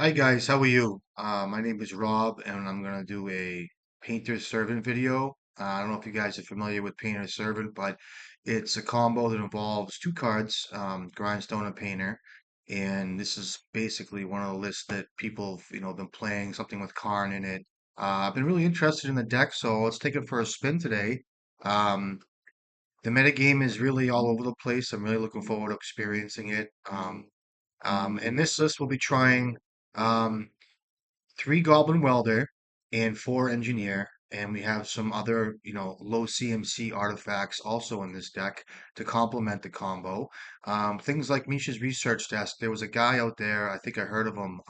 Hi guys, how are you? My name is Rob, and I'm gonna do a Painter's Servant video. I don't know if you guys are familiar with Painter's Servant, but it's a combo that involves two cards, Grindstone and Painter, and this is basically one of the lists that people have, been playing something with Karn in it. I've been really interested in the deck, so let's take it for a spin today. Um, the meta game is really all over the place. I'm really looking forward to experiencing it. In this list, we'll be trying. Um, Three Goblin Welder and four Engineer, and we have some other, low CMC artifacts also in this deck to complement the combo. Things like Misha's Research Desk. There was a guy out there, I think I heard of him.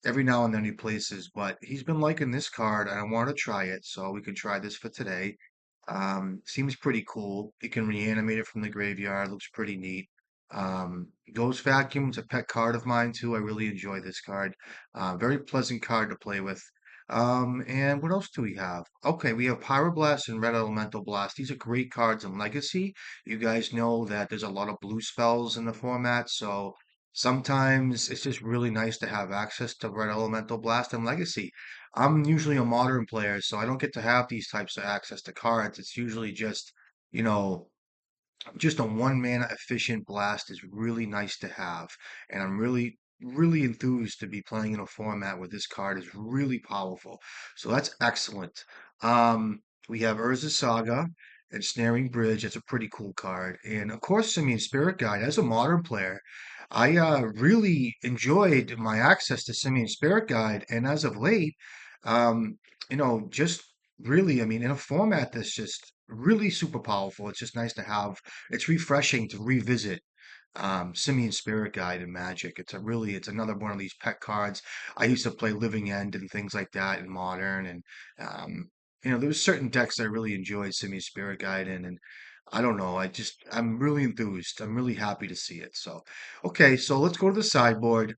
Every now and then he places, but he's been liking this card, and I want to try it, so we can try this for today. Seems pretty cool. You can reanimate it from the graveyard. Looks pretty neat. Ghost Vacuum's a pet card of mine too. I really enjoy this card. Very pleasant card to play with. And what else do we have? Okay, we have Pyroblast and Red Elemental Blast. These are great cards in Legacy. You guys know that there's a lot of blue spells in the format, so sometimes it's just really nice to have access to Red Elemental Blast and Legacy. I'm usually a modern player, so I don't get to have these types of access to cards. It's usually you know, just a one mana efficient blast is really nice to have. And I'm really enthused to be playing in a format where this card is really powerful. So that's excellent. We have Urza Saga and Snaring Bridge. It's a pretty cool card. And of course, I mean, Spirit Guide, as a modern player, I really enjoyed my access to Simian Spirit Guide. And as of late, um, just really, I mean, in a format that's just really super powerful, it's just nice to have. It's refreshing to revisit Simian Spirit Guide and Magic. It's another one of these pet cards. I used to play Living End and things like that in Modern, and um, there was certain decks I really enjoyed Simian Spirit Guide in, and I don't know. I'm really enthused. I'm really happy to see it. So, okay, so let's go to the sideboard.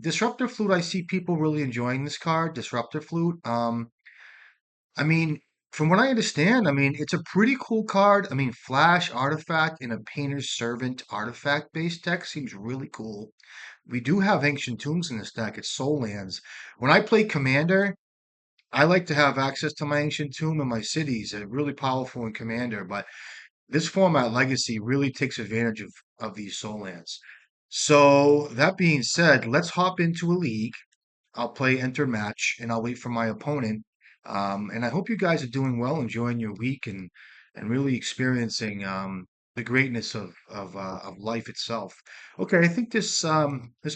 Disruptor Flute. I see people really enjoying this card, Disruptor Flute. I mean, from what I understand, I mean, it's a pretty cool card. I mean, Flash artifact in a Painter's Servant artifact based deck seems really cool. We do have Ancient Tombs in this deck. It's Soul Lands. When I play Commander, I like to have access to my Ancient Tomb and my cities. They're really powerful in Commander, but this format Legacy really takes advantage of these Soul Lands. So, that being said, let's hop into a league. I'll play enter match and I'll wait for my opponent. And I hope you guys are doing well, enjoying your week and really experiencing the greatness of life itself. Okay, I think this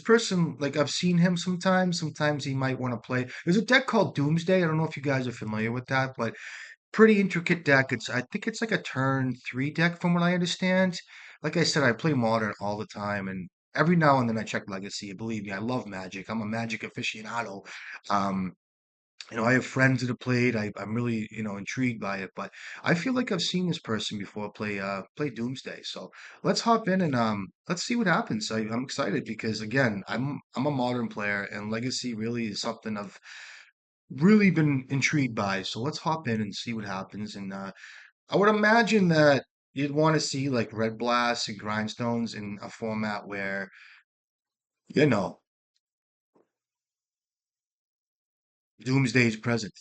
person, like I've seen him sometimes. Sometimes he might want to play. There's a deck called Doomsday. I don't know if you guys are familiar with that, but pretty intricate deck. I think it's like a turn three deck from what I understand. Like I said, I play Modern all the time, and every now and then I check Legacy. Believe me, I love Magic. I'm a Magic aficionado. Um, I have friends that have played. I'm really, intrigued by it, but I feel like I've seen this person before play Doomsday. So let's hop in and let's see what happens. I'm excited because again, I'm a Modern player, and Legacy really is something I've really been intrigued by. So let's hop in and see what happens. And I would imagine that you'd want to see like Red Blasts and Grindstones in a format where, you know, Doomsday is present.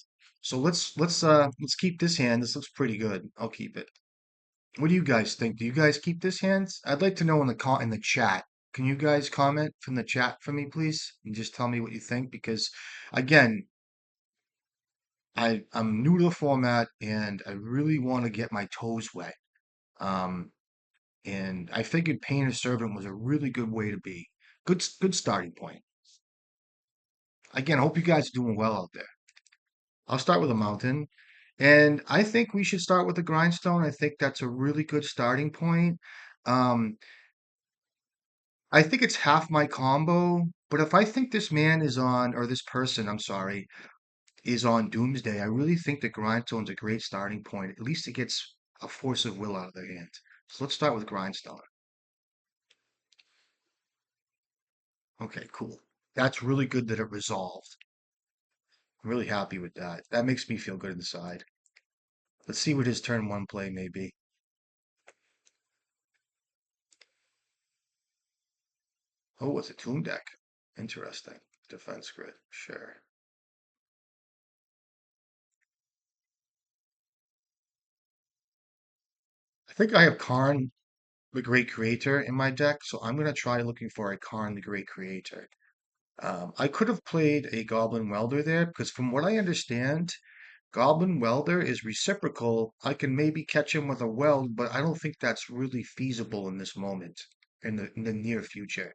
So let's keep this hand. This looks pretty good. I'll keep it. What do you guys think? Do you guys keep this hand? I'd like to know in the chat. Can you guys comment from the chat for me, please? And just tell me what you think because again, I'm new to the format and I really want to get my toes wet. Um, and I figured Painter Servant was a really good way to be. Good starting point. Again, I hope you guys are doing well out there. I'll start with a mountain, and I think we should start with a grindstone. I think that's a really good starting point. Um, I think it's half my combo, but if I think this man is on, or this person, I'm sorry, is on Doomsday, I really think the grindstone's a great starting point. At least it gets a force of will out of their hand. So let's start with grindstone. Okay, cool. That's really good that it resolved. I'm really happy with that. That makes me feel good inside. Let's see what his turn one play may be. Oh, it's a tomb deck. Interesting. Defense grid, sure. I think I have Karn, the Great Creator, in my deck, so I'm gonna try looking for a Karn, the Great Creator. I could have played a Goblin Welder there because, from what I understand, Goblin Welder is reciprocal. I can maybe catch him with a weld, but I don't think that's really feasible in this moment, in the near future.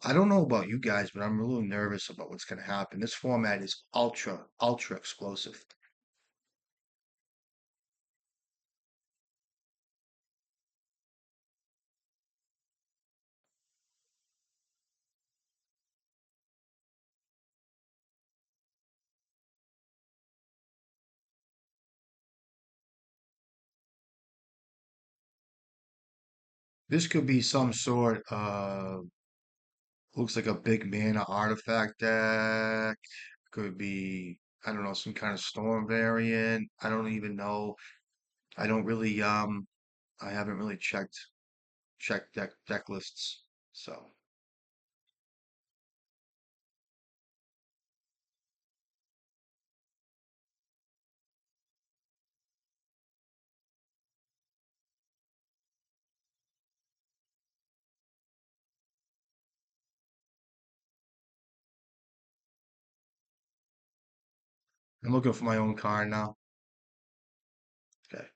I don't know about you guys, but I'm a little nervous about what's going to happen. This format is ultra explosive. This could be some sort of, looks like a big mana artifact deck. Could be, I don't know, some kind of storm variant. I don't even know. I don't really, I haven't really checked deck lists. So I'm looking for my own card now. Okay.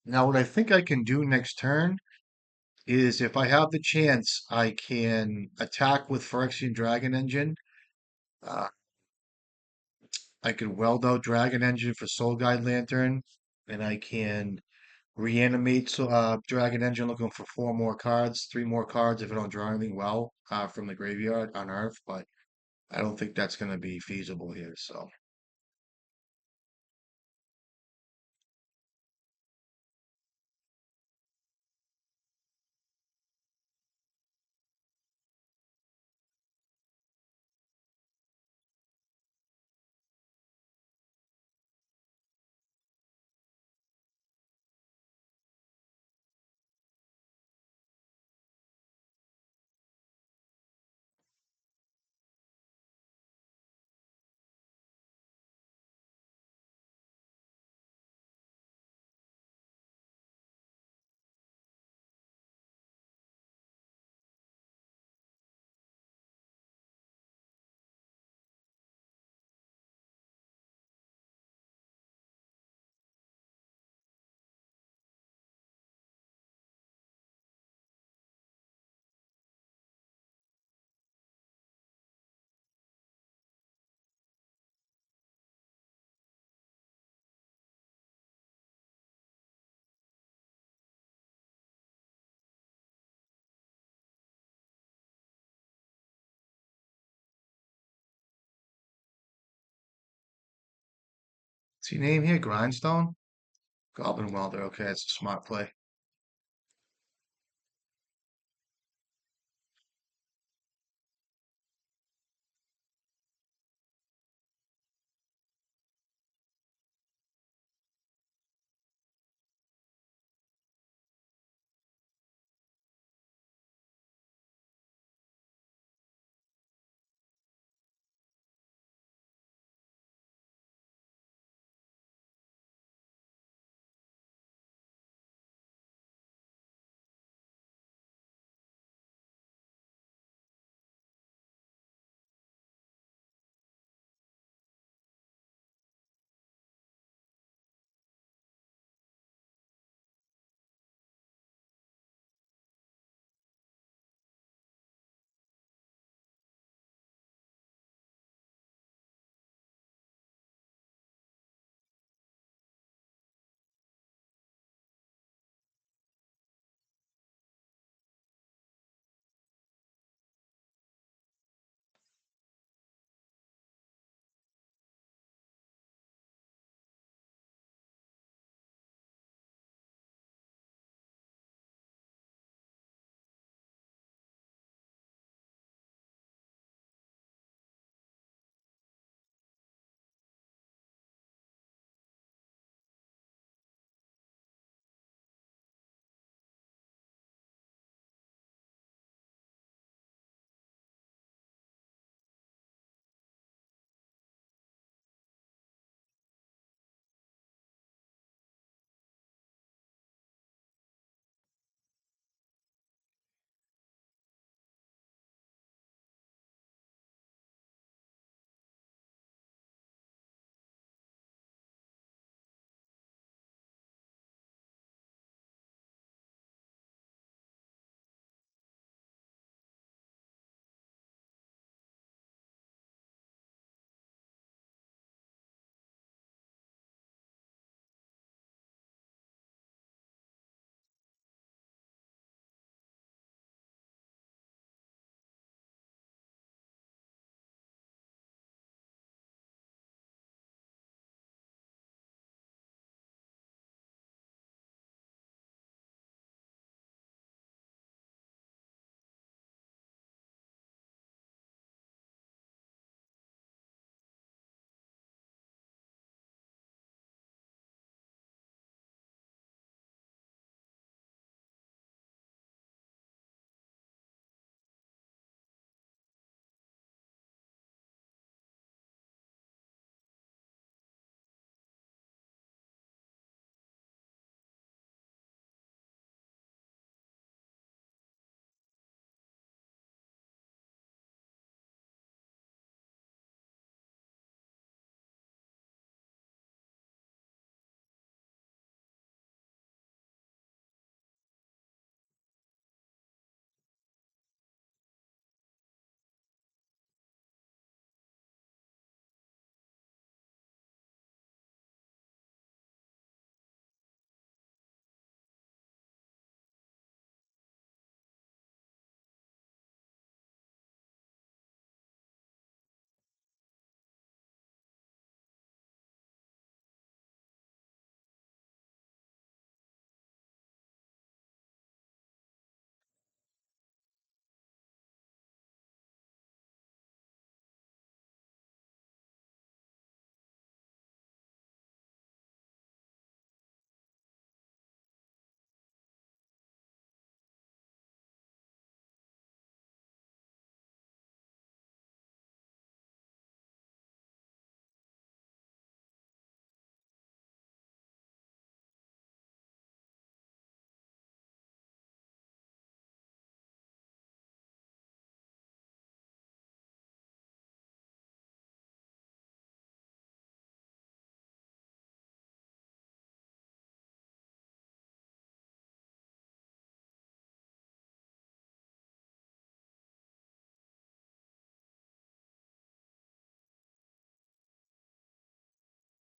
Now, what I think I can do next turn is, if I have the chance, I can attack with Phyrexian Dragon Engine. Uh, I could weld out Dragon Engine for Soul Guide Lantern, and I can reanimate Dragon Engine looking for four more cards, three more cards if I don't draw anything well from the graveyard on Earth, but I don't think that's going to be feasible here. So, see name here, Grindstone? Goblin Welder. Okay, that's a smart play.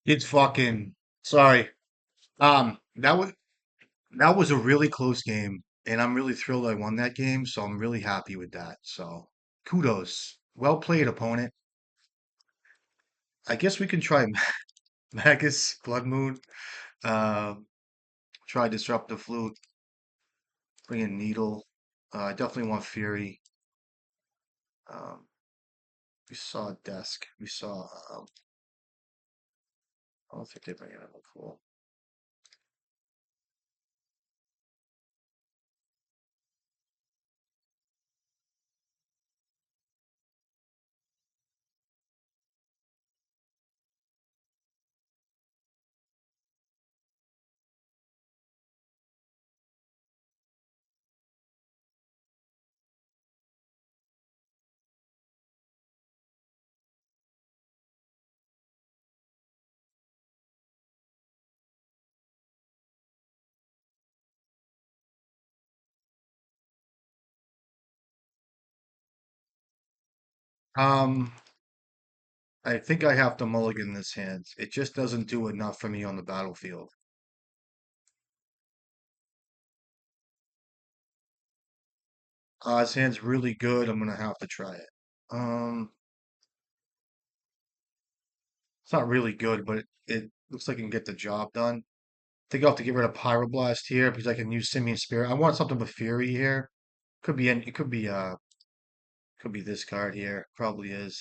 It's fucking sorry. That was a really close game, and I'm really thrilled I won that game, so I'm really happy with that. So kudos. Well played, opponent. I guess we can try Magus, Blood Moon, uh, try Disruptive Flute, bring in Needle. I definitely want Fury. Um, we saw Desk. We saw. I don't think they bring anything cool. Um, I think I have to mulligan this hand. It just doesn't do enough for me on the battlefield. This hand's really good. I'm gonna have to try it. It's not really good, but it looks like it can get the job done. I think I'll have to get rid of Pyroblast here because I can use Simian Spirit. I want something with Fury here. Could be this card here. Probably is.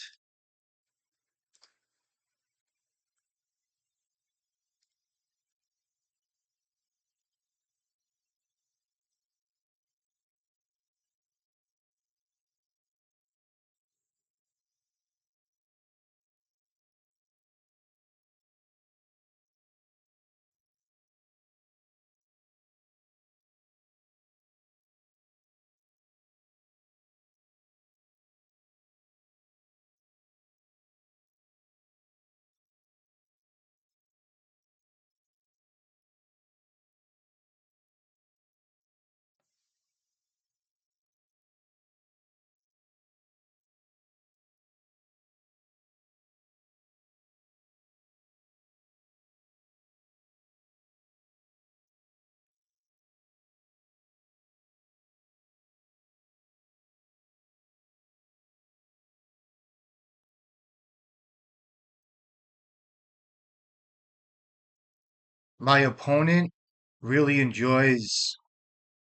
My opponent really enjoys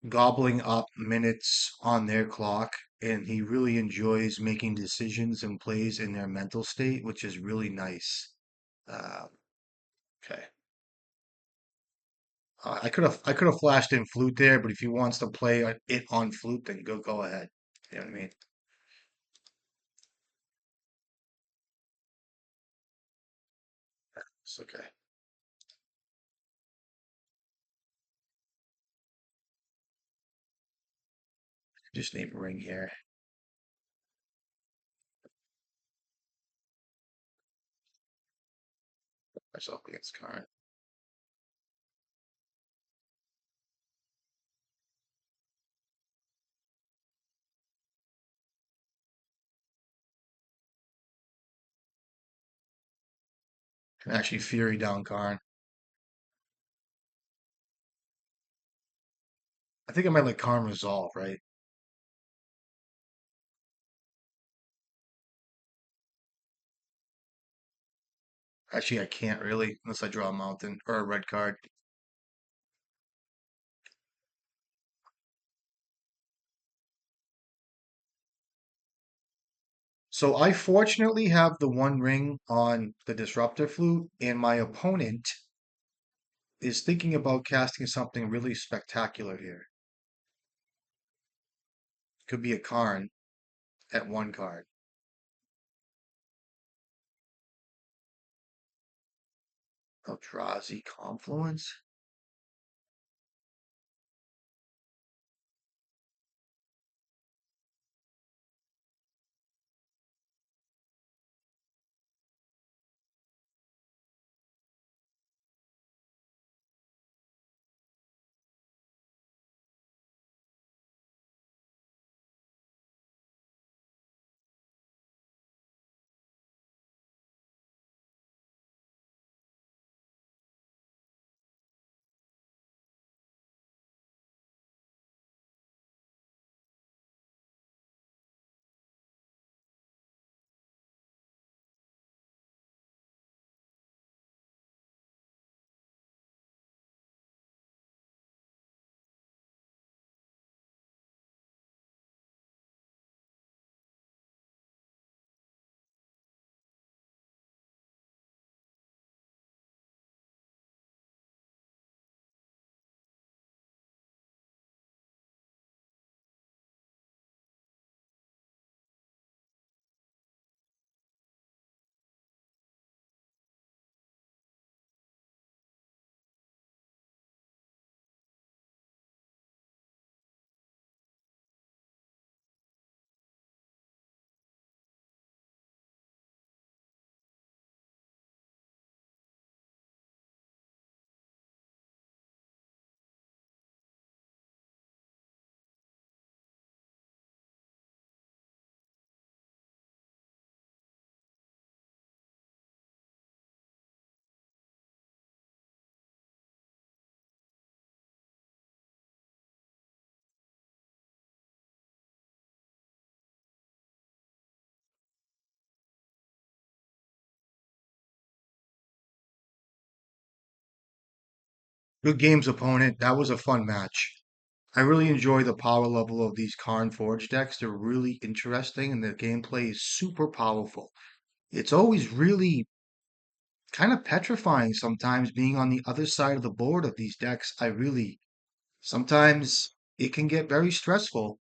gobbling up minutes on their clock, and he really enjoys making decisions and plays in their mental state, which is really nice. Uh, okay. I could have flashed in flute there, but if he wants to play it on flute, then go ahead. You know what I mean? It's okay. Just name ring here. Myself against Karn. Can actually Fury down Karn. I think I might let Karn resolve, right? Actually, I can't really unless I draw a mountain or a red card. So I fortunately have the one ring on the disruptor flute, and my opponent is thinking about casting something really spectacular here. Could be a Karn at one card. Eldrazi Confluence? Good games, opponent. That was a fun match. I really enjoy the power level of these Karn Forge decks. They're really interesting and the gameplay is super powerful. It's always really kind of petrifying sometimes being on the other side of the board of these decks. Sometimes it can get very stressful.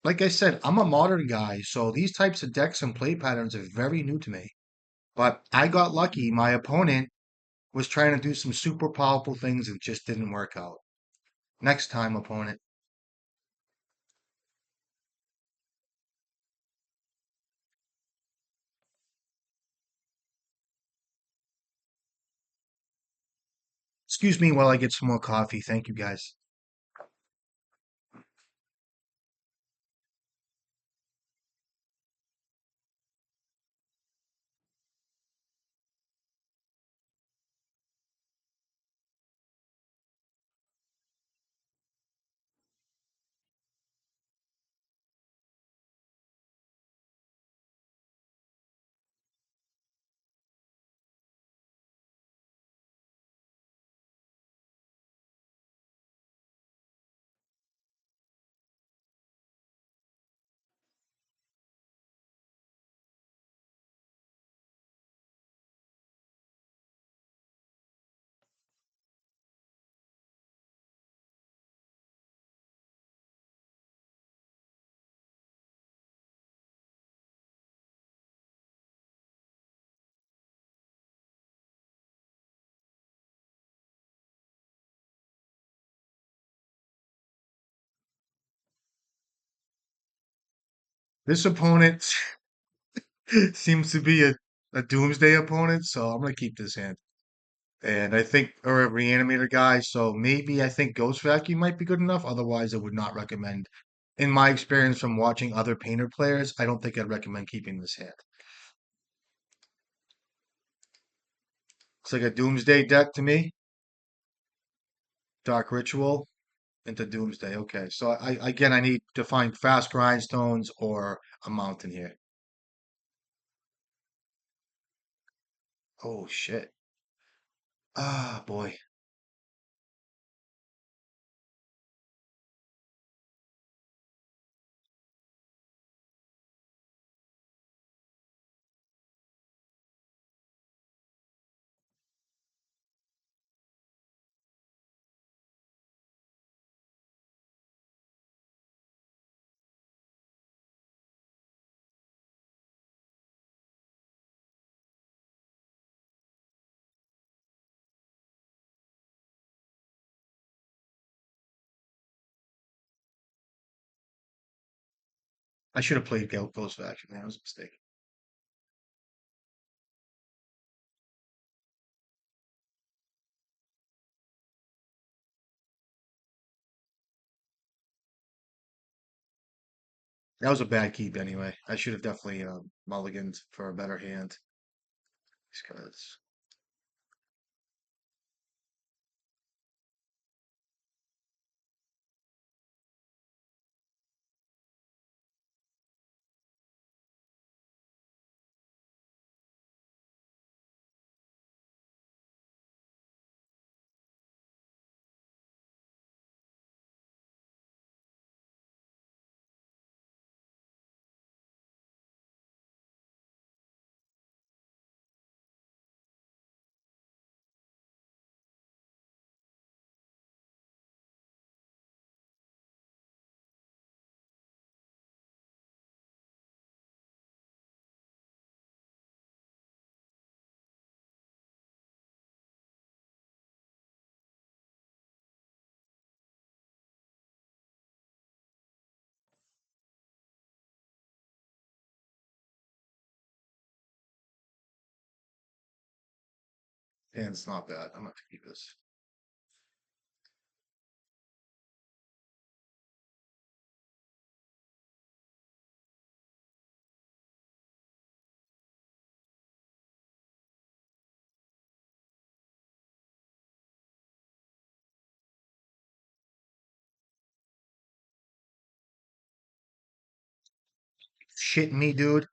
Like I said, I'm a modern guy, so these types of decks and play patterns are very new to me. But I got lucky. My opponent was trying to do some super powerful things and just didn't work out. Next time, opponent. Excuse me while I get some more coffee. Thank you, guys. This opponent seems to be a Doomsday opponent, so I'm gonna keep this hand. And I think, or a reanimator guy, so maybe I think Ghost Vacuum might be good enough. Otherwise, I would not recommend. In my experience from watching other painter players, I don't think I'd recommend keeping this hand. It's like a Doomsday deck to me. Dark Ritual into Doomsday. Okay, so I need to find fast grindstones or a mountain here. Oh shit. Ah, boy. I should have played Ghost Vacuum. That was a mistake. That was a bad keep anyway. I should have definitely mulliganed for a better hand. Because hand's not bad. I'm gonna have to keep this. Shitting me, dude.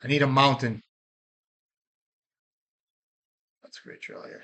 I need a mountain. That's a great draw here.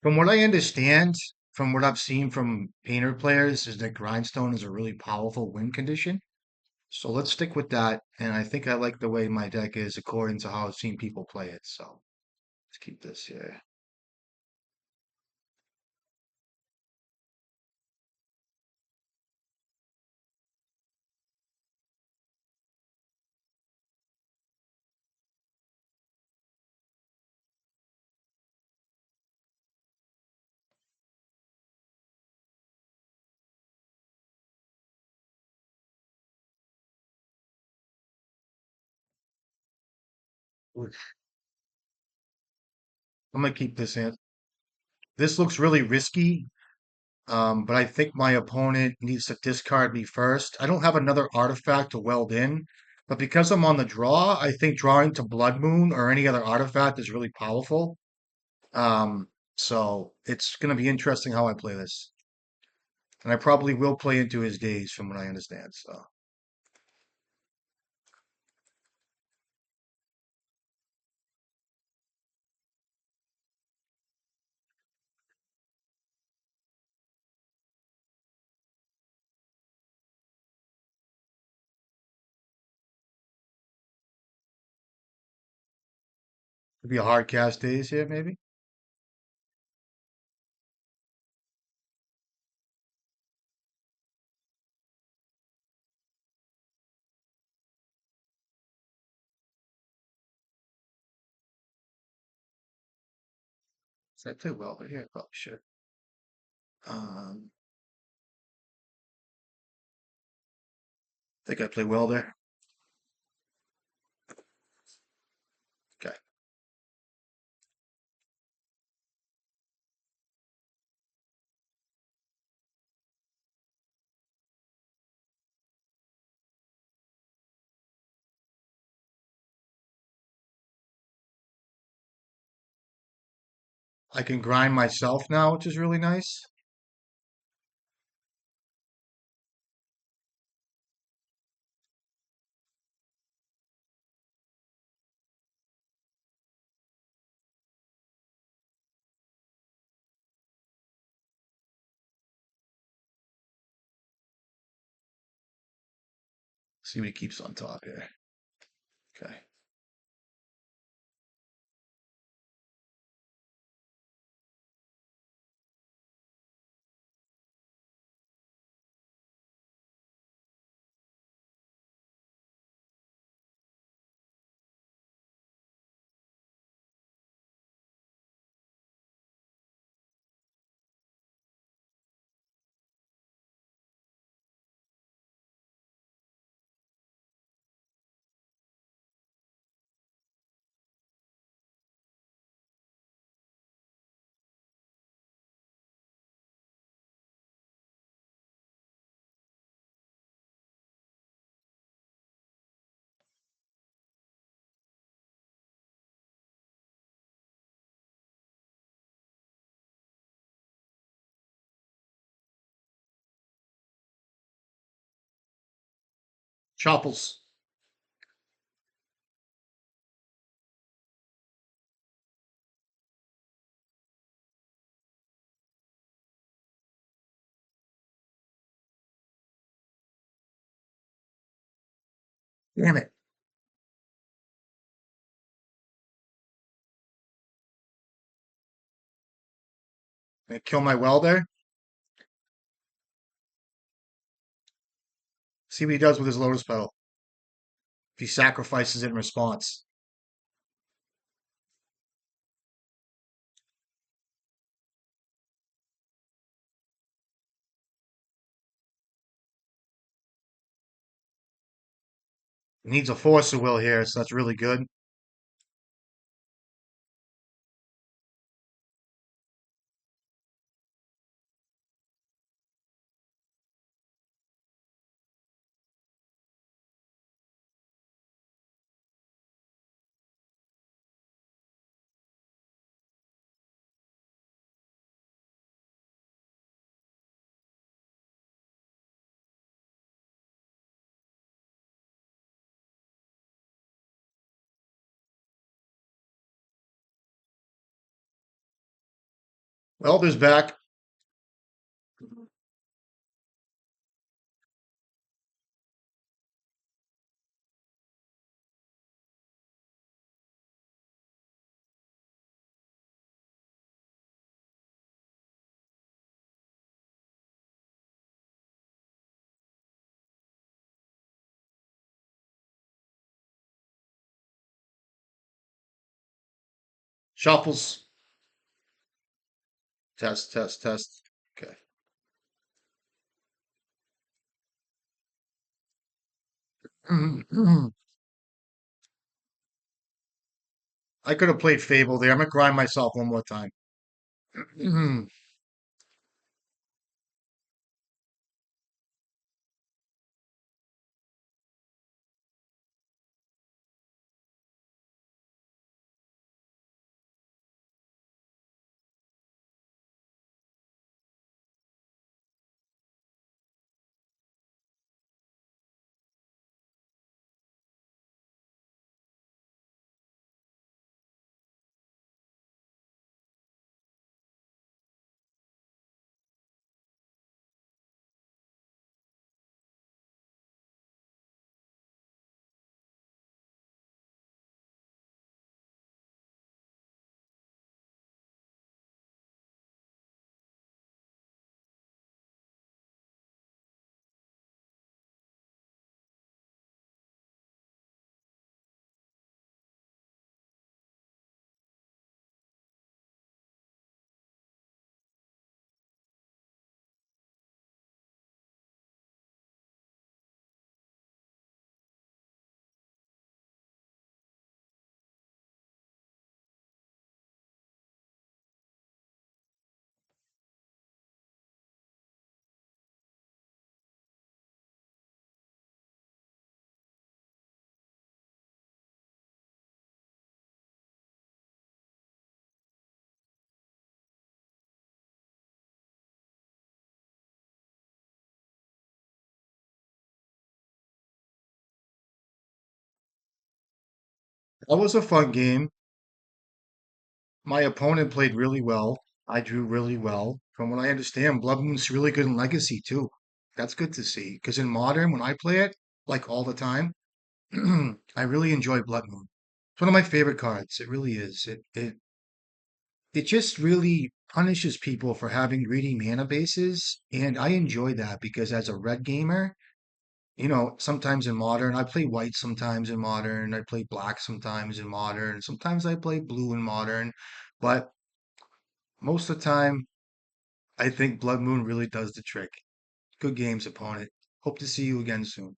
From what I understand, from what I've seen from painter players, is that grindstone is a really powerful win condition. So let's stick with that. And I think I like the way my deck is according to how I've seen people play it. So let's keep this here. Ooh, I'm gonna keep this in. This looks really risky, but I think my opponent needs to discard me first. I don't have another artifact to weld in, but because I'm on the draw, I think drawing to Blood Moon or any other artifact is really powerful. Um, so it's gonna be interesting how I play this. And I probably will play into his days from what I understand. So it'll be a hard cast days here, maybe. So I play well, but yeah, I probably should. Um, think I play well there. Okay. I can grind myself now, which is really nice. See what he keeps on top here. Okay. Shuffles. Damn it. Gonna kill my well there. See what he does with his Lotus Petal. If he sacrifices it in response. He needs a Force of Will here, so that's really good. Elder's back. Shuffles. Test, test, test. Okay. I could have played Fable there. I'm gonna grind myself one more time. That was a fun game. My opponent played really well. I drew really well. From what I understand, Blood Moon's really good in Legacy too. That's good to see. Because in Modern, when I play it, like all the time, I really enjoy Blood Moon. It's one of my favorite cards. It really is. It just really punishes people for having greedy mana bases, and I enjoy that because as a red gamer, sometimes in Modern, I play white sometimes in Modern, I play black sometimes in Modern, sometimes I play blue in Modern, but most of the time, I think Blood Moon really does the trick. Good games, opponent. Hope to see you again soon.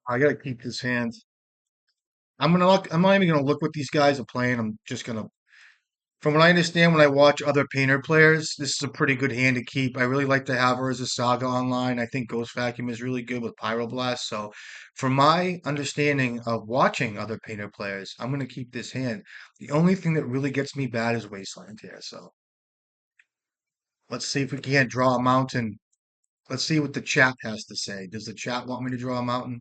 I gotta keep this hand. I'm gonna look. I'm not even gonna look what these guys are playing. I'm just gonna. From what I understand, when I watch other painter players, this is a pretty good hand to keep. I really like to have her as a Saga online. I think Ghost Vacuum is really good with Pyroblast. So, from my understanding of watching other painter players, I'm gonna keep this hand. The only thing that really gets me bad is Wasteland here. So, let's see if we can't draw a mountain. Let's see what the chat has to say. Does the chat want me to draw a mountain?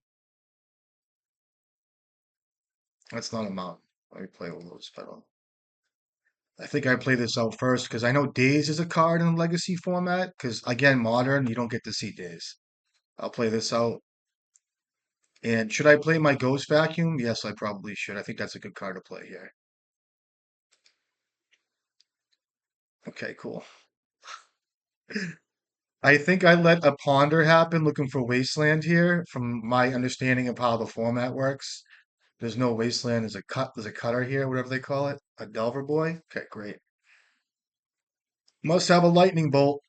That's not a mountain. Let me play with Rose Petal. I think I play this out first because I know Days is a card in Legacy format. Because again, Modern, you don't get to see Days. I'll play this out. And should I play my Ghost Vacuum? Yes, I probably should. I think that's a good card to play here. Okay, cool. I think I let a Ponder happen looking for Wasteland here from my understanding of how the format works. There's no Wasteland. There's a cutter here, whatever they call it. A Delver Boy. Okay, great. Must have a lightning bolt.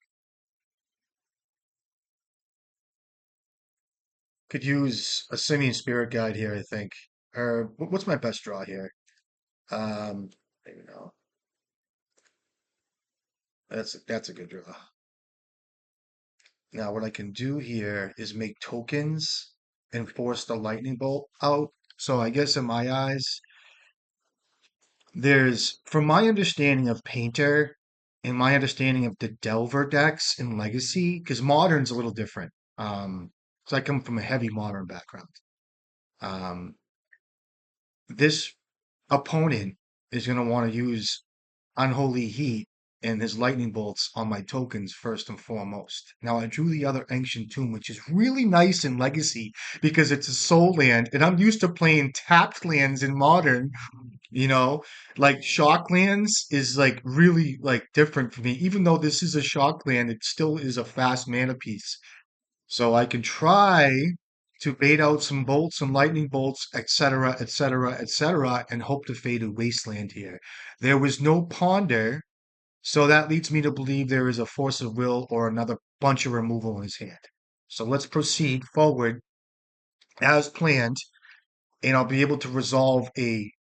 Could use a Simian Spirit Guide here, I think. Or what's my best draw here? Maybe no. That's a good draw. Now what I can do here is make tokens and force the lightning bolt out. So I guess in my eyes, there's from my understanding of Painter and my understanding of the Delver decks in Legacy, because Modern's a little different. So I come from a heavy Modern background. Um, this opponent is going to want to use Unholy Heat and his lightning bolts on my tokens first and foremost. Now I drew the other Ancient Tomb, which is really nice in Legacy because it's a soul land, and I'm used to playing tapped lands in Modern. You know, like shock lands is like really like different for me. Even though this is a shock land, it still is a fast mana piece. So I can try to bait out some bolts, some lightning bolts, etc., etc., etc., and hope to fade a wasteland here. There was no ponder, so that leads me to believe there is a force of will or another bunch of removal in his hand. So let's proceed forward as planned, and I'll be able to resolve a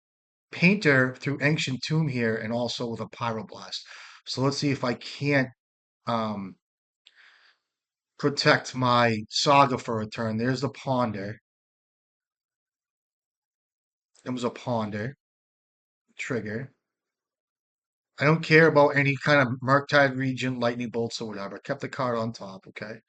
painter through Ancient Tomb here and also with a Pyroblast. So let's see if I can't um, protect my Saga for a turn. There's the Ponder. It was a Ponder. Trigger. I don't care about any kind of Murktide region, lightning bolts, or whatever. Kept the card on top, okay?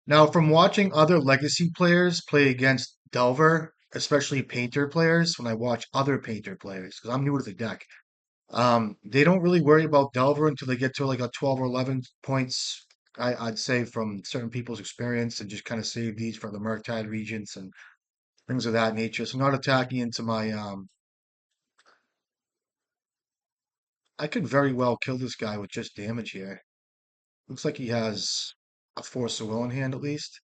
Now, from watching other Legacy players play against Delver, especially Painter players, when I watch other Painter players, because I'm new to the deck, they don't really worry about Delver until they get to like a 12 or 11 points. I'd say from certain people's experience and just kind of save these for the Murktide regions and things of that nature. So not attacking into my I could very well kill this guy with just damage here. Looks like he has a Force of Will in hand at least.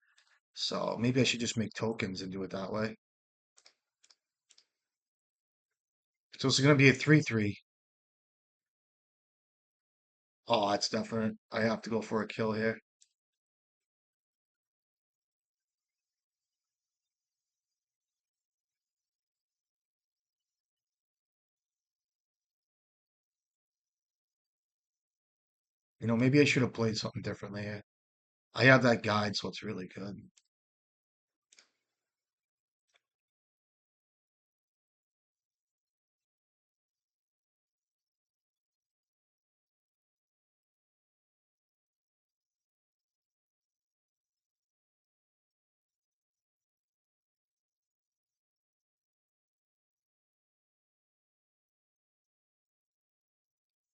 So maybe I should just make tokens and do it that way. So it's gonna be a 3/3. Oh, that's definite. I have to go for a kill here. You know, maybe I should have played something differently here. I have that guide, so it's really good.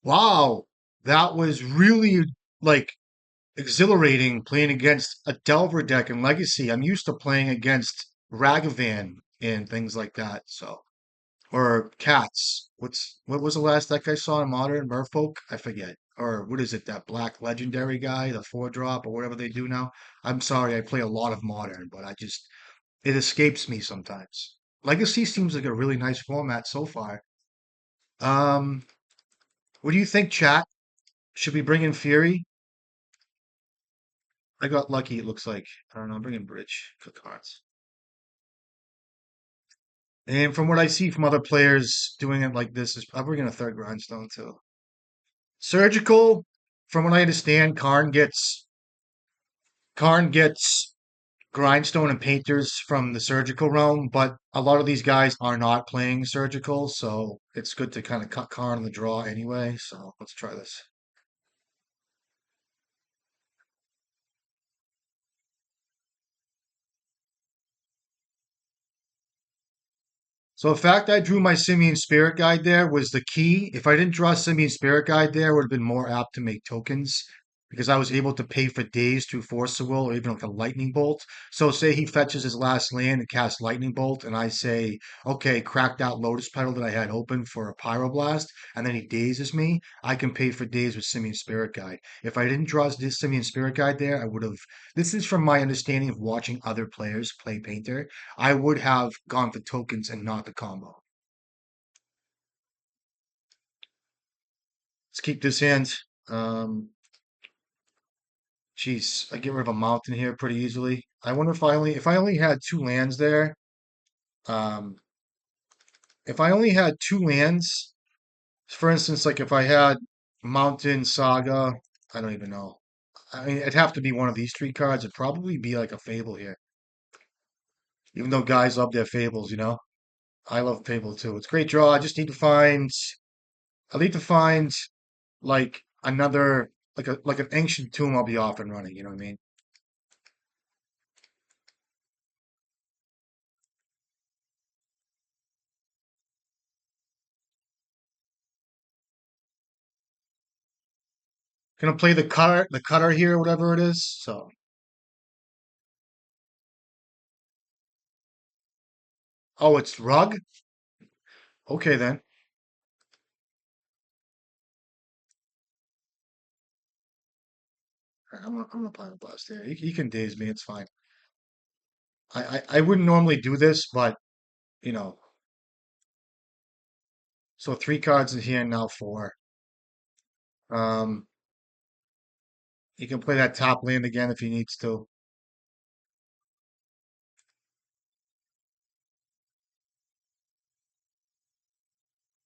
Wow, that was really like exhilarating playing against a Delver deck in Legacy. I'm used to playing against Ragavan and things like that. So, or Cats. What was the last deck I saw in Modern? Merfolk? I forget. Or what is it? That black legendary guy, the 4 drop or whatever they do now. I'm sorry, I play a lot of Modern, but it escapes me sometimes. Legacy seems like a really nice format so far. Um, what do you think, chat? Should we bring in Fury? I got lucky, it looks like. I don't know, bring in Bridge, cook hearts. And from what I see from other players doing it like this, is I'm bringing a third grindstone too. Surgical, from what I understand, Karn gets grindstone and painters from the surgical realm, but a lot of these guys are not playing surgical, so it's good to kind of cut Karn in the draw anyway. So let's try this. So the fact I drew my Simian Spirit Guide there was the key. If I didn't draw Simian Spirit Guide there, I would have been more apt to make tokens because I was able to pay for days through Force of Will or even like a Lightning Bolt. So say he fetches his last land and casts Lightning Bolt, and I say, okay, crack that Lotus Petal that I had open for a Pyroblast, and then he dazes me. I can pay for days with Simian Spirit Guide. If I didn't draw this Simian Spirit Guide there, I would have. This is from my understanding of watching other players play Painter. I would have gone for tokens and not the combo. Let's keep this hand. Um, Geez, I get rid of a mountain here pretty easily. I wonder if I only had 2 lands there. Um, if I only had 2 lands, for instance, like if I had Mountain Saga, I don't even know. I mean, it'd have to be one of these 3 cards. It'd probably be like a Fable here. Even though guys love their Fables, you know. I love Fable too. It's a great draw. I need to find like another like an ancient tomb I'll be off and running, you know what I mean? Gonna play the cutter here, whatever it is. So oh, it's rug? Okay then. I'm gonna Pyroblast there. He can daze me, it's fine. I wouldn't normally do this, but you know, so 3 cards in here, now 4. Um he can play that top land again if he needs to.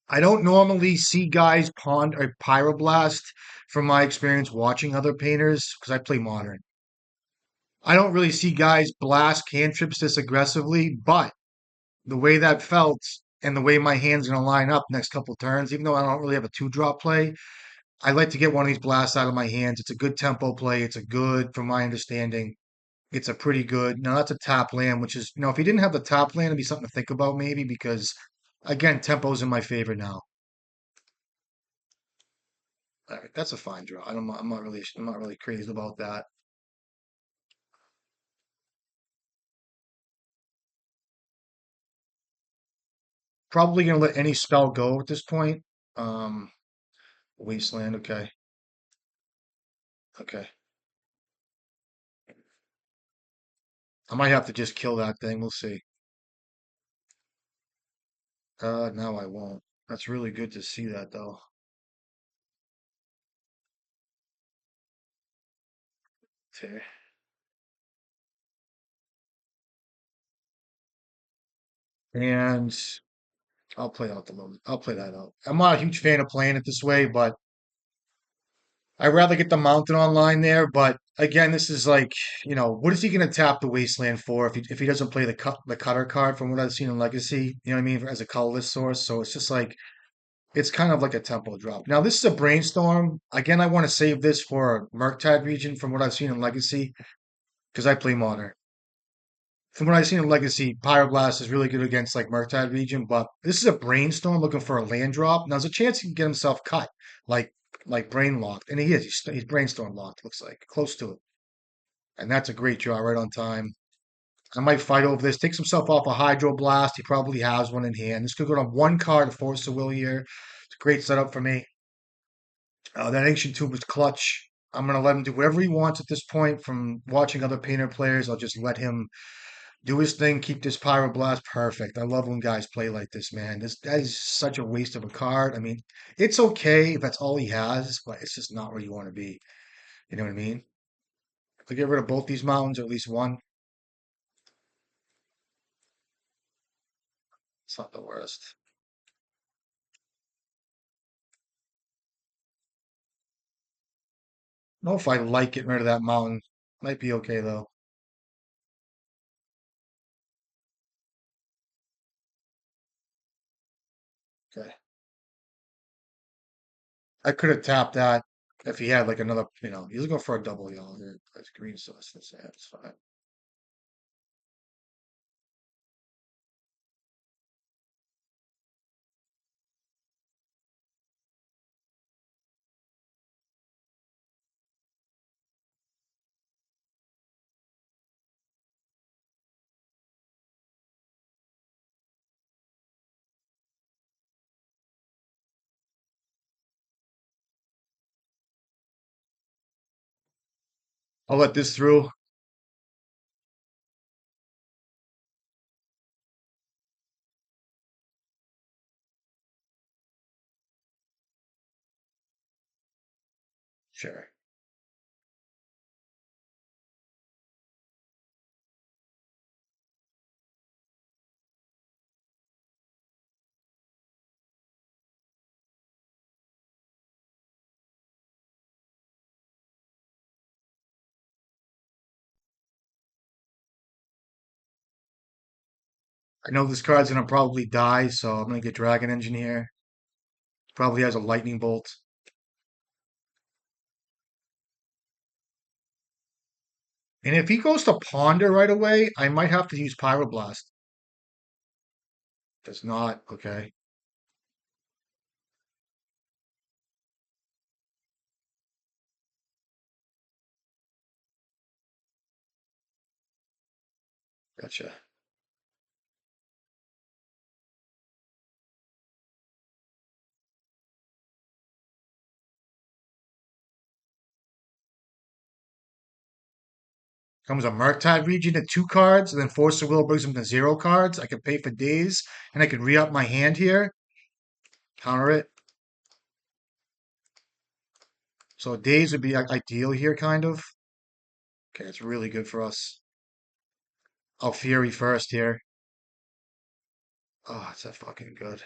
I don't normally see guys pond or pyroblast from my experience watching other painters, because I play modern. I don't really see guys blast cantrips this aggressively, but the way that felt and the way my hand's gonna line up next couple turns, even though I don't really have a 2 drop play, I like to get one of these blasts out of my hands. It's a good tempo play. It's a good, from my understanding, it's a pretty good. Now that's a top land, which is, if he didn't have the top land, it'd be something to think about maybe because, again, tempo's in my favor now. All right, that's a fine draw. I'm not really crazy about that. Probably gonna let any spell go at this point. Um, Wasteland. Okay, okay. I might have to just kill that thing. We'll see. No, I won't. That's really good to see that though. Okay. And I'll play that out. I'm not a huge fan of playing it this way, but I'd rather get the mountain online there. But again, this is like, what is he going to tap the wasteland for if he doesn't play the cutter card from what I've seen in Legacy? You know what I mean? As a colorless source. So it's just like it's kind of like a tempo drop. Now this is a brainstorm. Again, I want to save this for Murktide region from what I've seen in Legacy because I play modern. From what I've seen in Legacy, Pyroblast is really good against like Murktide region, but this is a Brainstorm looking for a land drop. Now there's a chance he can get himself cut, like brain locked, and he is. He's Brainstorm locked. Looks like close to it, and that's a great draw right on time. I might fight over this. Takes himself off a Hydro Blast. He probably has one in hand. This could go to one card to force the will here. It's a great setup for me. That Ancient Tomb was clutch. I'm gonna let him do whatever he wants at this point. From watching other painter players, I'll just let him do his thing, keep this Pyroblast perfect. I love when guys play like this, man. That is such a waste of a card. I mean, it's okay if that's all he has, but it's just not where you want to be. You know what I mean? To get rid of both these mountains, or at least one, it's not the worst. I don't know if I like getting rid of that mountain. Might be okay though. Okay. I could have tapped that if he had like another, he's looking for a double yellow here. That's green, so that's fine. I'll let this through. Sure. I know this card's gonna probably die, so I'm gonna get Dragon Engine here. Probably has a lightning bolt. And if he goes to Ponder right away, I might have to use Pyroblast. Does not. Okay. Gotcha. Comes a Murktide region at 2 cards, and then Force of Will brings him to 0 cards. I can pay for days, and I can re-up my hand here, counter it. So days would be ideal here, kind of. Okay, it's really good for us. I'll Fury first here. Oh, it's that fucking good.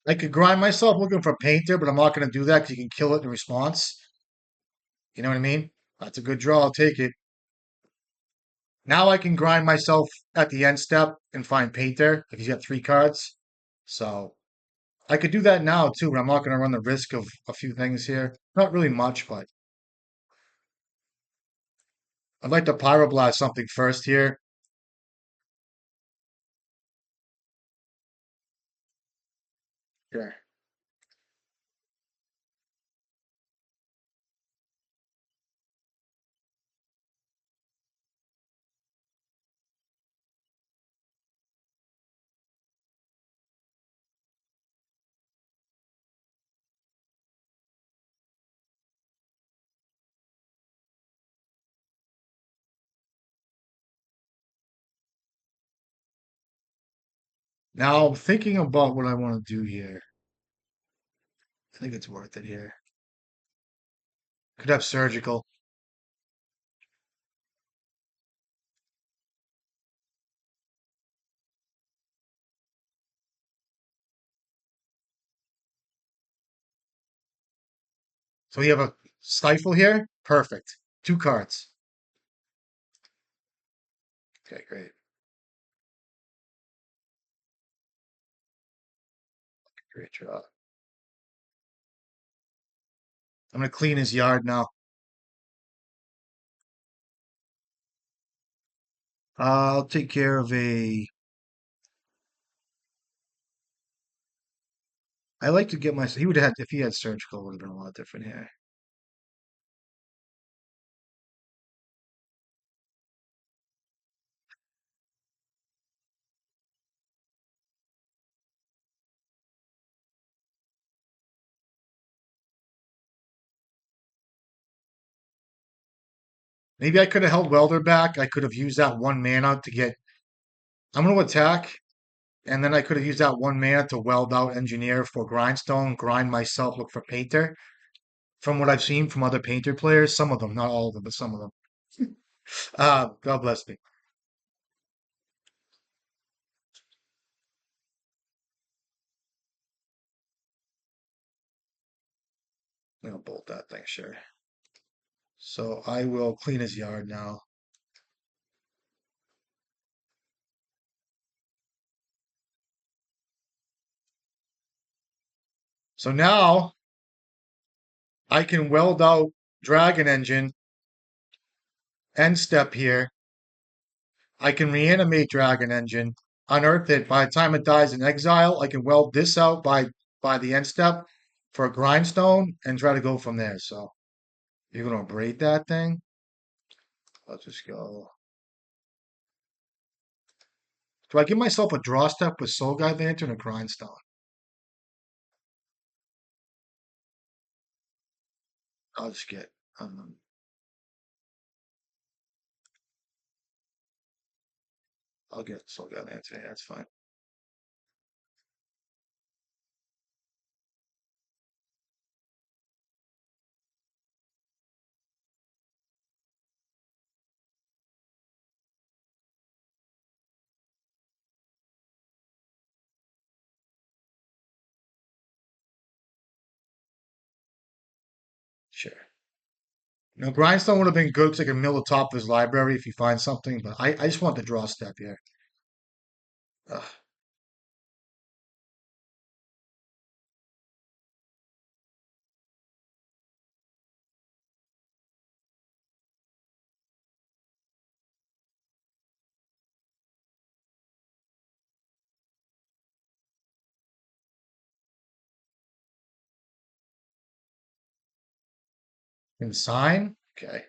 I could grind myself looking for Painter, but I'm not going to do that because you can kill it in response. You know what I mean? That's a good draw. I'll take it. Now I can grind myself at the end step and find Painter if he's got 3 cards. So I could do that now too, but I'm not going to run the risk of a few things here. Not really much, but I'd like to Pyroblast something first here. Sure. Now I'm thinking about what I want to do here. I think it's worth it here. Could have surgical. So we have a stifle here. Perfect. Two cards. Okay, great. Great draw. I'm gonna clean his yard now. I'll take care of a. I like to get my. He would have had if he had surgical. Would have been a lot different here. Maybe I could have held Welder back. I could have used that one mana to get. I'm gonna attack, and then I could have used that one mana to weld out Engineer for Grindstone, grind myself, look for Painter. From what I've seen from other Painter players, some of them, not all of them, but some of them. God bless me. I'm gonna bolt that thing, sure. So I will clean his yard now. So now I can weld out Dragon Engine, end step here. I can reanimate Dragon Engine, unearth it. By the time it dies in exile, I can weld this out by the end step for a grindstone and try to go from there. So you're gonna braid that thing. I'll just go. Do I give myself a draw step with Soul Guide Lantern or grindstone? I'll just get um, I'll get Soul Guide Lantern. Yeah, that's fine. Sure. Grindstone would have been good because I can mill the top of his library if he finds something, but I just want the draw step here. Ugh, and sign? Okay.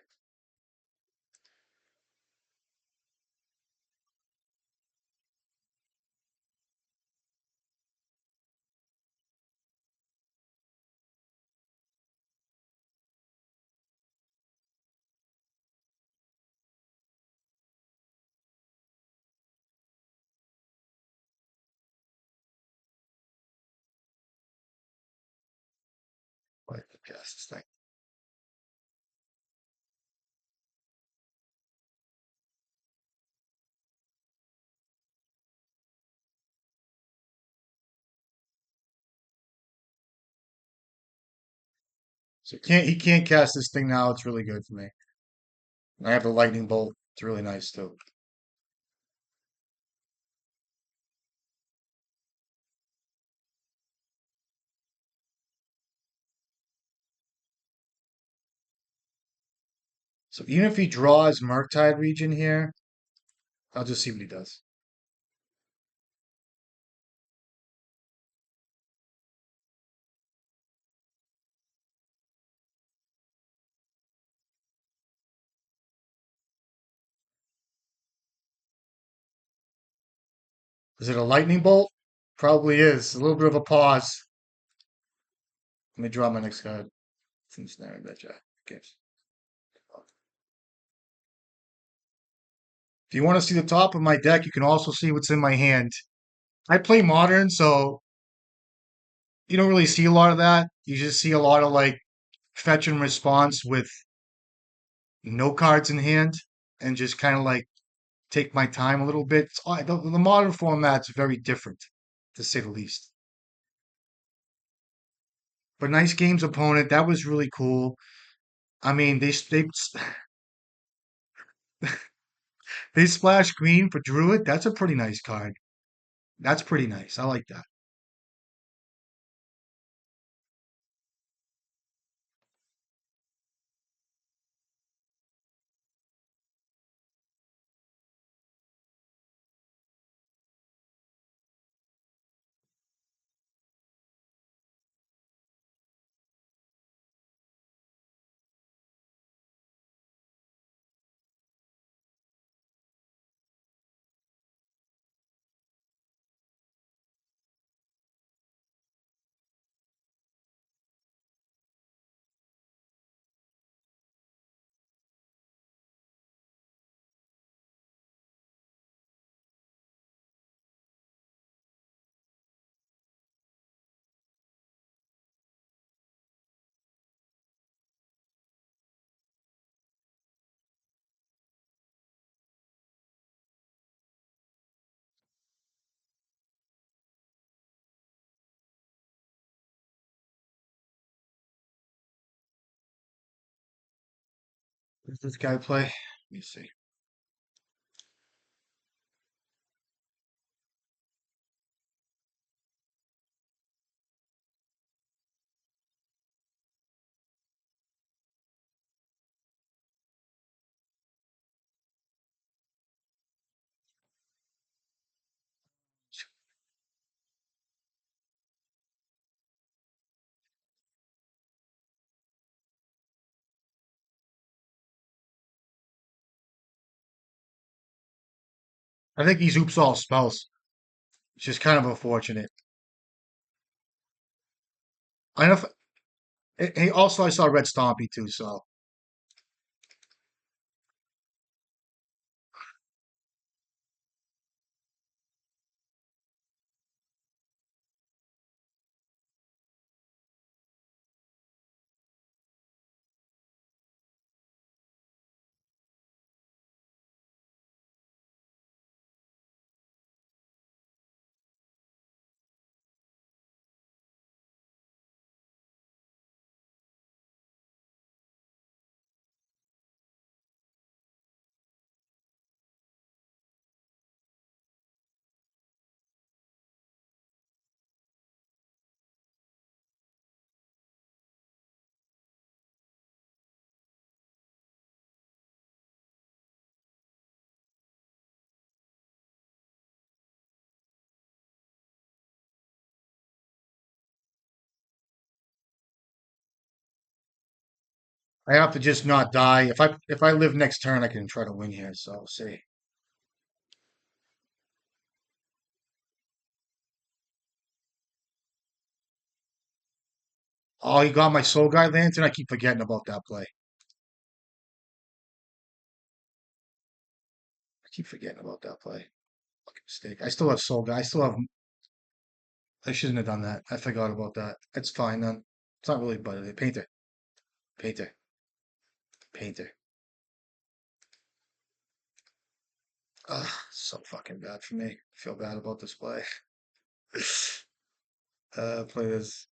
Wait, cast this thing. So he can't cast this thing now. It's really good for me. I have the lightning bolt. It's really nice too. So even if he draws Murktide region here, I'll just see what he does. Is it a lightning bolt? Probably is. A little bit of a pause. Let me draw my next card. Ensnaring that jack. Okay. If you want to see the top of my deck, you can also see what's in my hand. I play modern, so you don't really see a lot of that. You just see a lot of like fetch and response with no cards in hand and just kind of like take my time a little bit. The modern format's very different, to say the least. But nice games opponent. That was really cool. I mean, they splash green for Druid. That's a pretty nice card. That's pretty nice. I like that. Does this guy play? Let me see. I think he's oops all spells, which is kind of unfortunate. I know. Also, I saw Red Stompy too. So I have to just not die. If I live next turn, I can try to win here. So see. Oh, he got my Soul Guide Lantern. I keep forgetting about that play. I keep forgetting about that play. Fucking mistake. I still have Soul Guide. I still have. I shouldn't have done that. I forgot about that. It's fine then. It's not really but painter, painter, painter. Ugh, so fucking bad for me. I feel bad about this play. Play this.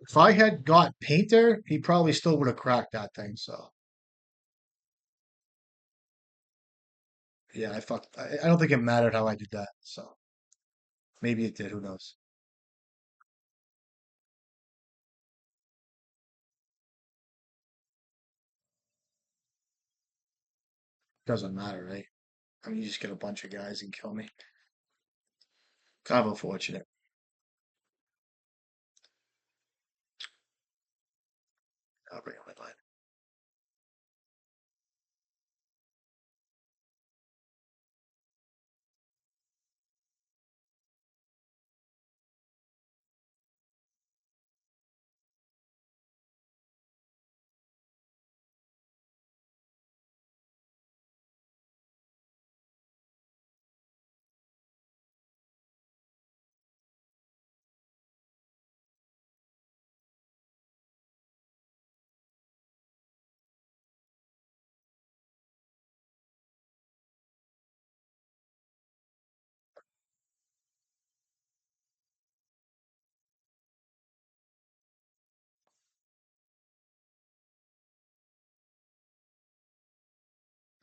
If I had got Painter, he probably still would have cracked that thing. So yeah, I fucked. I don't think it mattered how I did that. So maybe it did. Who knows? Doesn't matter, right? I mean, you just get a bunch of guys and kill me. Kind of unfortunate. I'll bring up my line.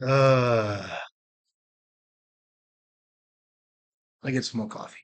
Uh, I get some more coffee.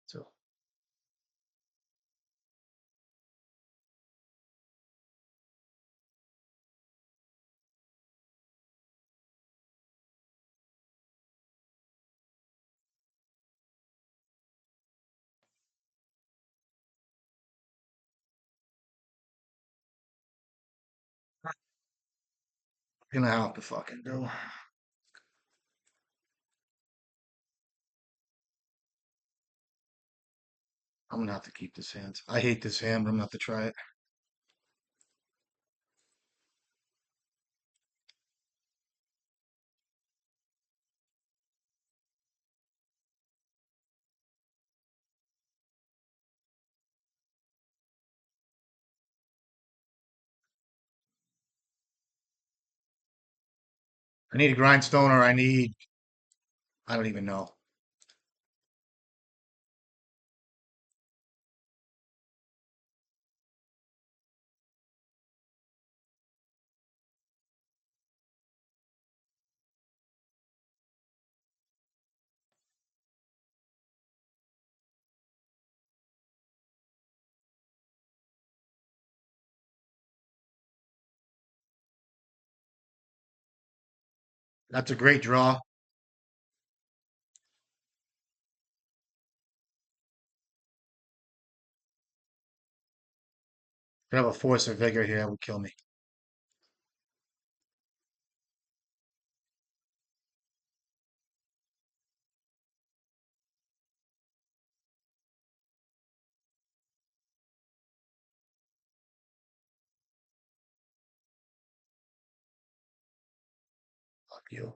So gonna have to fucking do. I'm gonna have to keep this hand. I hate this hand, but I'm gonna have to try it. I need a grindstone, or I need. I don't even know. That's a great draw. Could have a force of vigor here. That would kill me. Fuck you.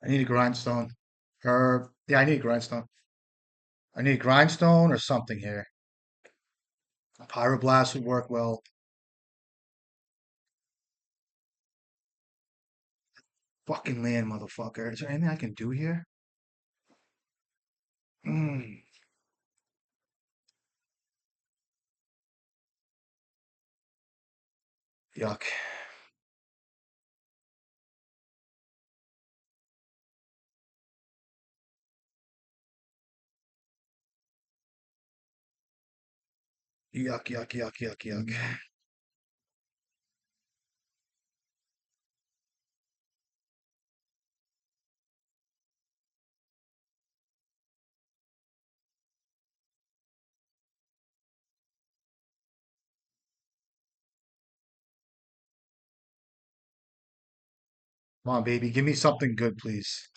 I need a grindstone. Yeah, I need a grindstone. I need a grindstone or something here. A pyroblast would work well. Fucking land, motherfucker. Is there anything I can do here? Mm, yuck. Yuck, yuck, yuck, yuck, yuck. Come on, baby. Give me something good, please.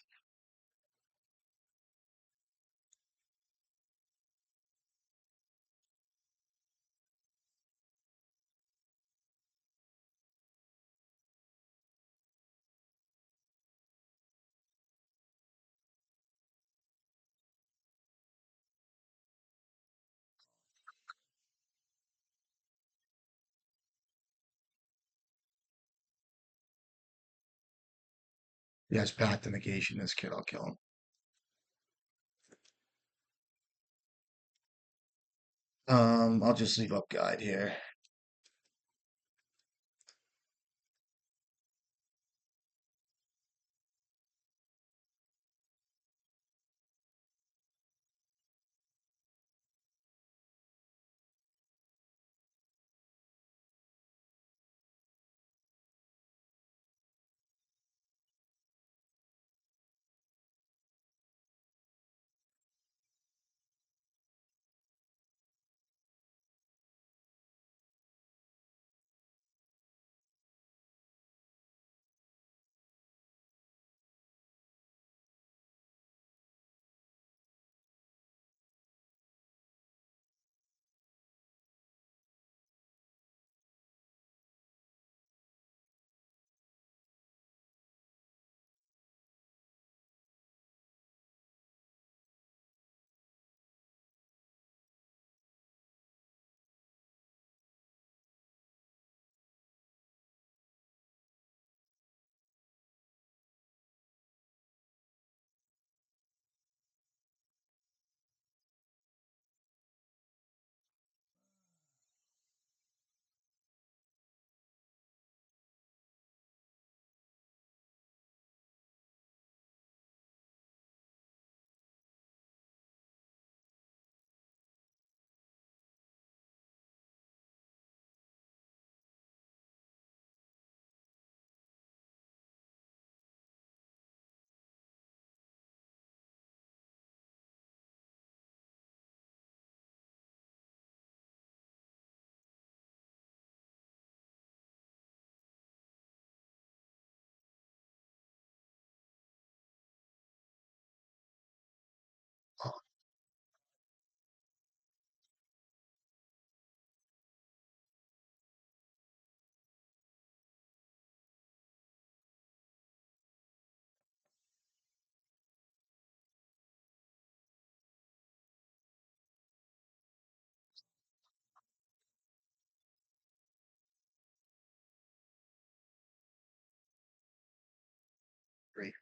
Yes, path to negation. This kid, I'll kill him. I'll just leave up guide here. Great.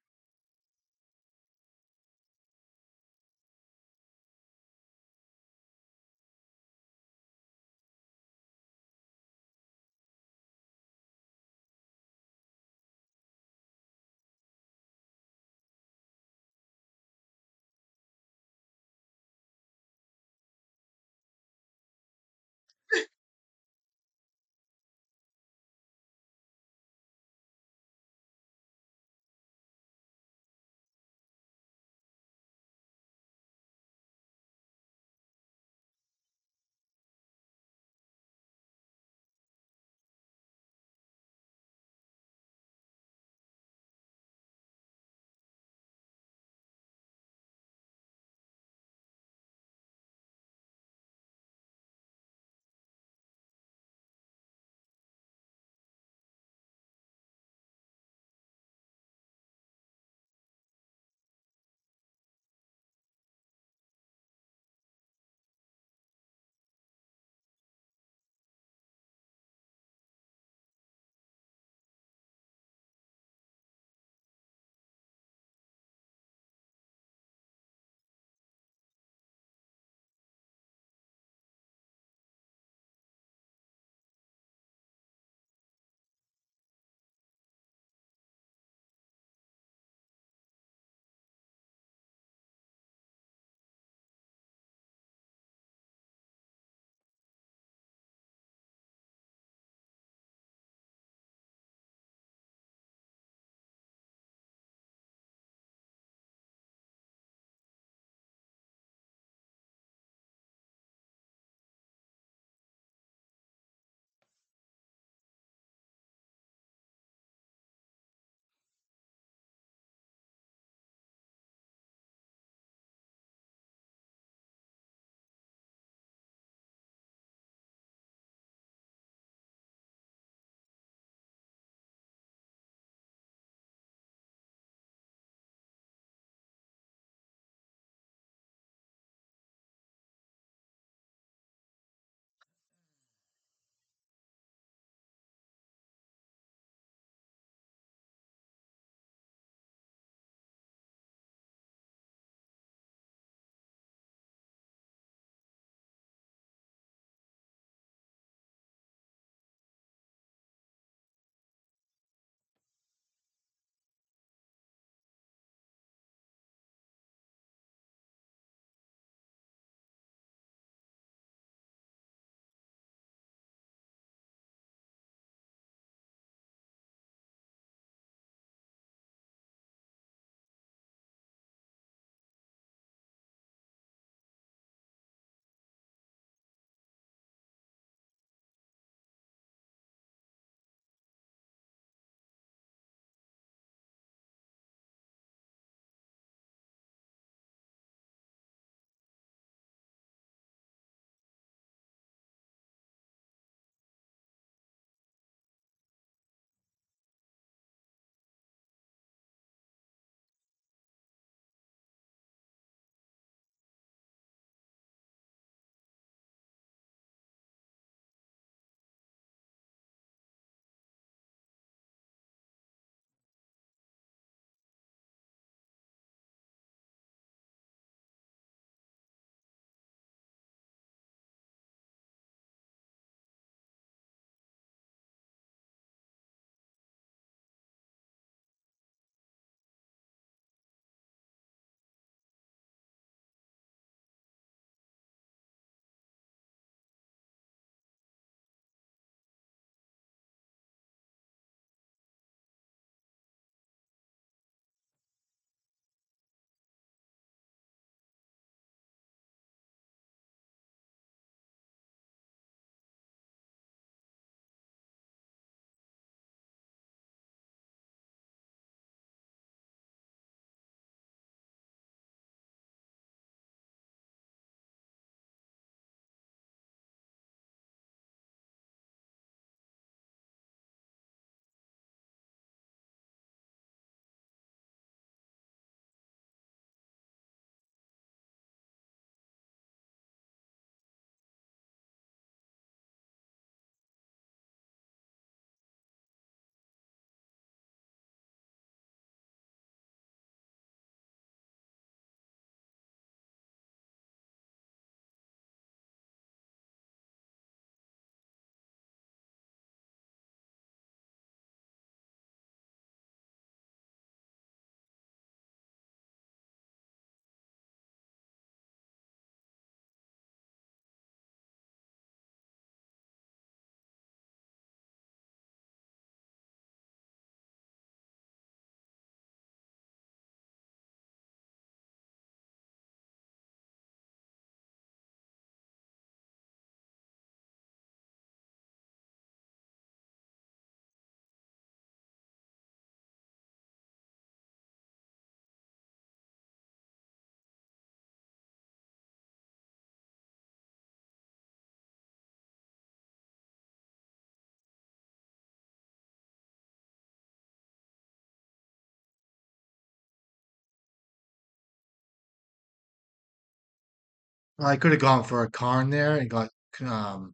I could have gone for a Karn there and got um,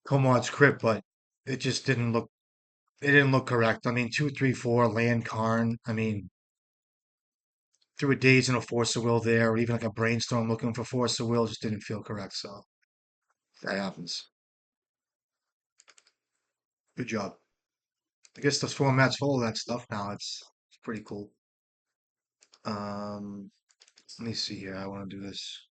Komod's Crypt, but it just didn't look. It didn't look correct. I mean, 2, 3, 4 land Karn. I mean, threw a Daze and a Force of Will there, or even like a Brainstorm looking for Force of Will, just didn't feel correct. So that happens. Good job. I guess the format's full of that stuff now. It's pretty cool. Um, Let me see here. I want to do this.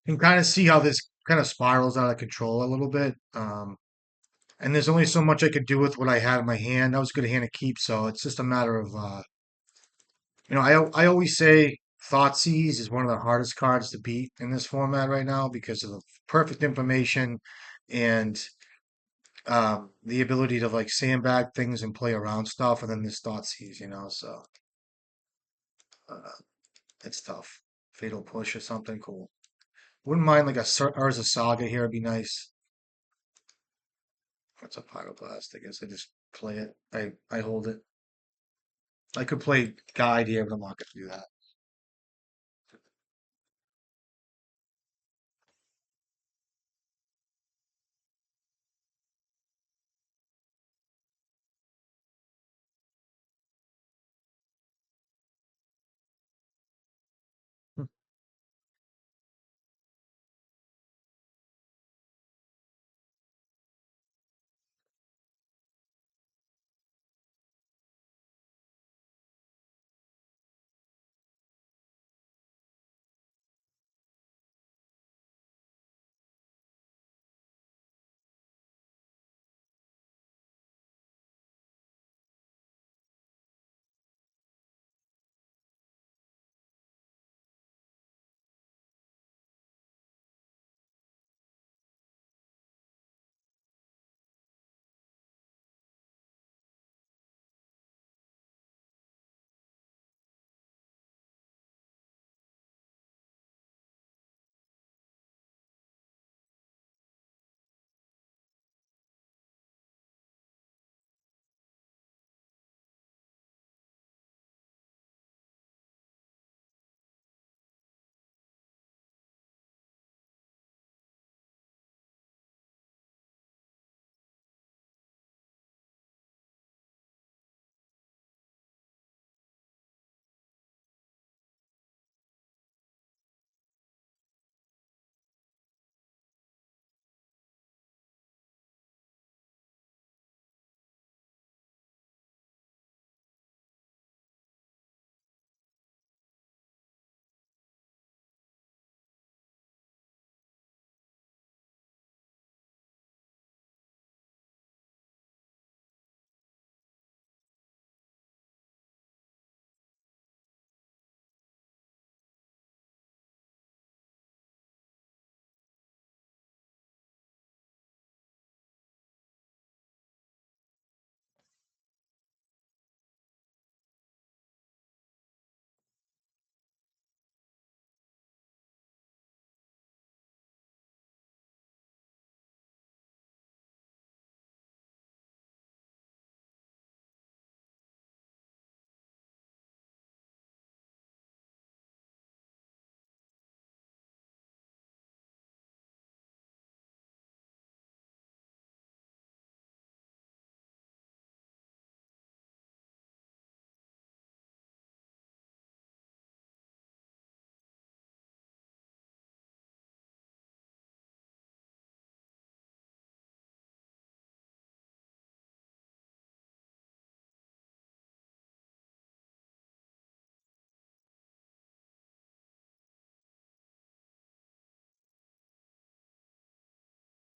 You can kind of see how this kind of spirals out of control a little bit. And there's only so much I could do with what I had in my hand. That was a good hand to keep, so it's just a matter of I always say Thoughtseize is one of the hardest cards to beat in this format right now because of the perfect information and the ability to like sandbag things and play around stuff, and then this Thoughtseize. So uh, it's tough. Fatal Push or something cool. Wouldn't mind like a Urza Saga here. It'd be nice. What's a Pyroblast? I guess I just play it. I hold it. I could play Guide here, but I'm not gonna do that.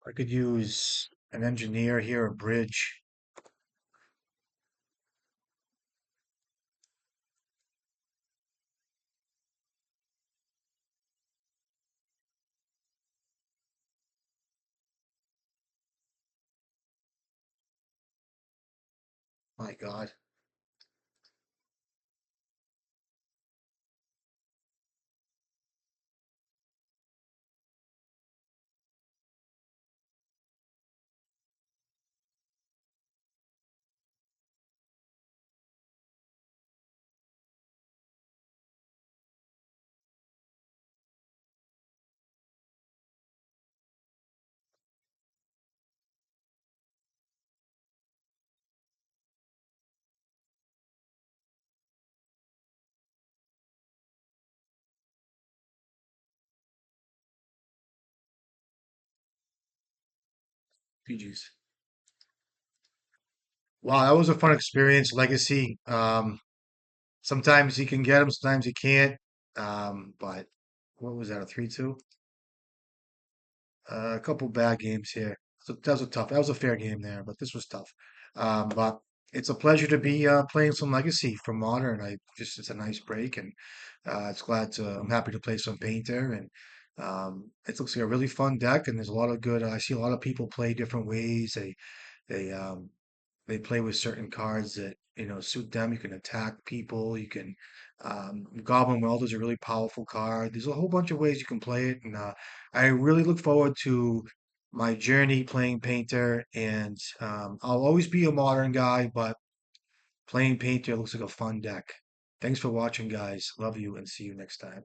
I could use an engineer here, a bridge. My God. PG's. Wow, that was a fun experience. Legacy. Sometimes you can get them, sometimes you can't. But what was that? A 3-2? A couple bad games here. So that was a tough. That was a fair game there, but this was tough. But it's a pleasure to be playing some Legacy for Modern. It's a nice break, and it's glad to. I'm happy to play some Painter, and it looks like a really fun deck. And there's a lot of good. I see a lot of people play different ways. They they play with certain cards that suit them. You can attack people. You can Goblin Welder is a really powerful card. There's a whole bunch of ways you can play it, and I really look forward to my journey playing Painter. And I'll always be a modern guy, but playing Painter looks like a fun deck. Thanks for watching, guys. Love you, and see you next time.